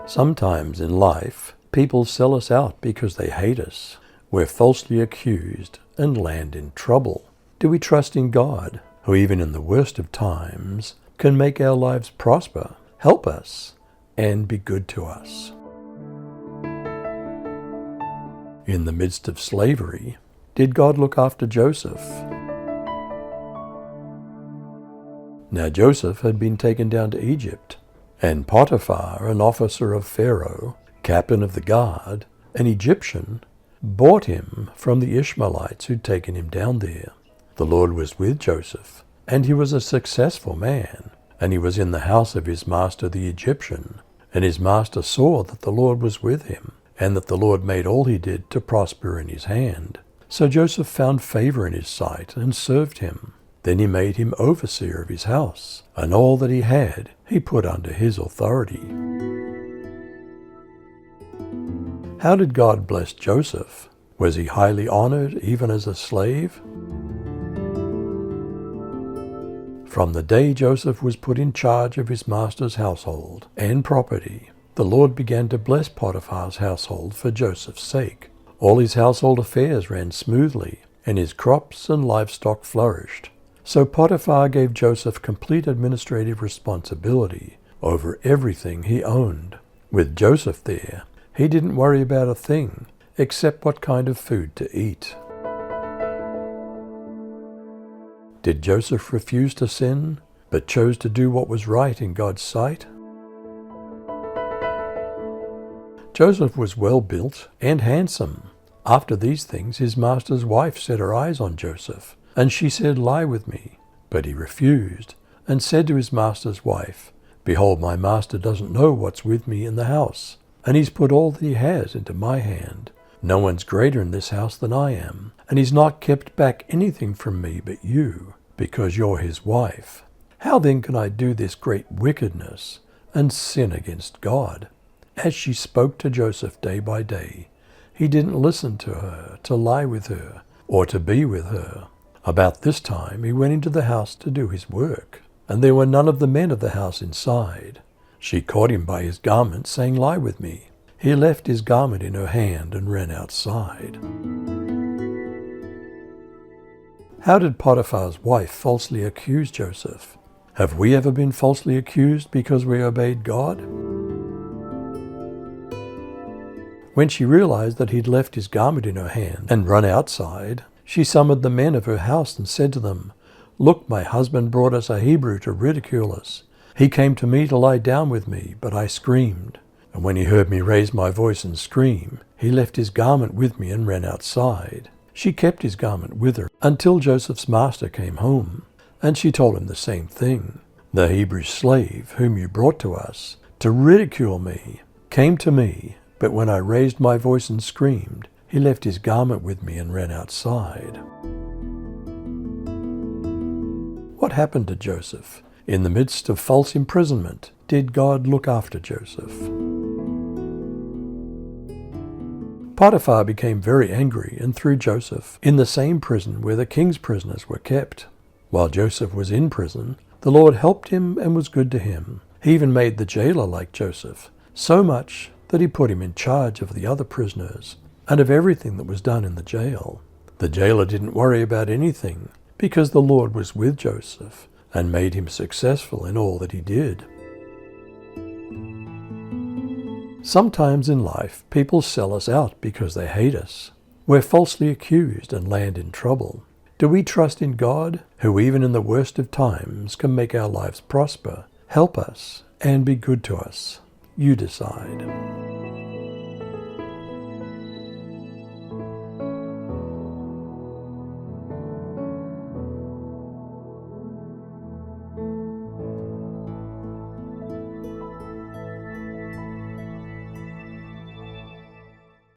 Sometimes in life, people sell us out because they hate us. We're falsely accused and land in trouble. Do we trust in God, who even in the worst of times can make our lives prosper, help us, and be good to us? In the midst of slavery, did God look after Joseph? Now Joseph had been taken down to Egypt, and Potiphar, an officer of Pharaoh, captain of the guard, an Egyptian, bought him from the Ishmaelites who'd taken him down there. The Lord was with Joseph, and he was a successful man, and he was in the house of his master the Egyptian, and his master saw that the Lord was with him, and that the Lord made all he did to prosper in his hand. So Joseph found favor in his sight and served him. Then he made him overseer of his house, and all that he had he put under his authority. How did God bless Joseph? Was he highly honored even as a slave? From the day Joseph was put in charge of his master's household and property, the Lord began to bless Potiphar's household for Joseph's sake. All his household affairs ran smoothly, and his crops and livestock flourished. So Potiphar gave Joseph complete administrative responsibility over everything he owned. With Joseph there, he didn't worry about a thing except what kind of food to eat. Did Joseph refuse to sin, but chose to do what was right in God's sight? Joseph was well built and handsome. After these things, his master's wife set her eyes on Joseph, and she said, "Lie with me." But he refused, and said to his master's wife, "Behold, my master doesn't know what's with me in the house, and he's put all that he has into my hand. No one's greater in this house than I am, and he's not kept back anything from me but you, because you're his wife. How then can I do this great wickedness and sin against God?" As she spoke to Joseph day by day, he didn't listen to her, to lie with her, or to be with her. About this time he went into the house to do his work, and there were none of the men of the house inside. She caught him by his garment, saying, "Lie with me." He left his garment in her hand and ran outside. How did Potiphar's wife falsely accuse Joseph? Have we ever been falsely accused because we obeyed God? When she realized that he'd left his garment in her hand and run outside, she summoned the men of her house and said to them, "Look, my husband brought us a Hebrew to ridicule us. He came to me to lie down with me, but I screamed. And when he heard me raise my voice and scream, he left his garment with me and ran outside." She kept his garment with her until Joseph's master came home, and she told him the same thing. "The Hebrew slave whom you brought to us to ridicule me came to me, but when I raised my voice and screamed, he left his garment with me and ran outside." What happened to Joseph? In the midst of false imprisonment, did God look after Joseph? Potiphar became very angry and threw Joseph in the same prison where the king's prisoners were kept. While Joseph was in prison, the Lord helped him and was good to him. He even made the jailer like Joseph, so much that he put him in charge of the other prisoners and of everything that was done in the jail. The jailer didn't worry about anything because the Lord was with Joseph and made him successful in all that he did. Sometimes in life, people sell us out because they hate us. We're falsely accused and land in trouble. Do we trust in God, who even in the worst of times can make our lives prosper, help us, and be good to us? You decide.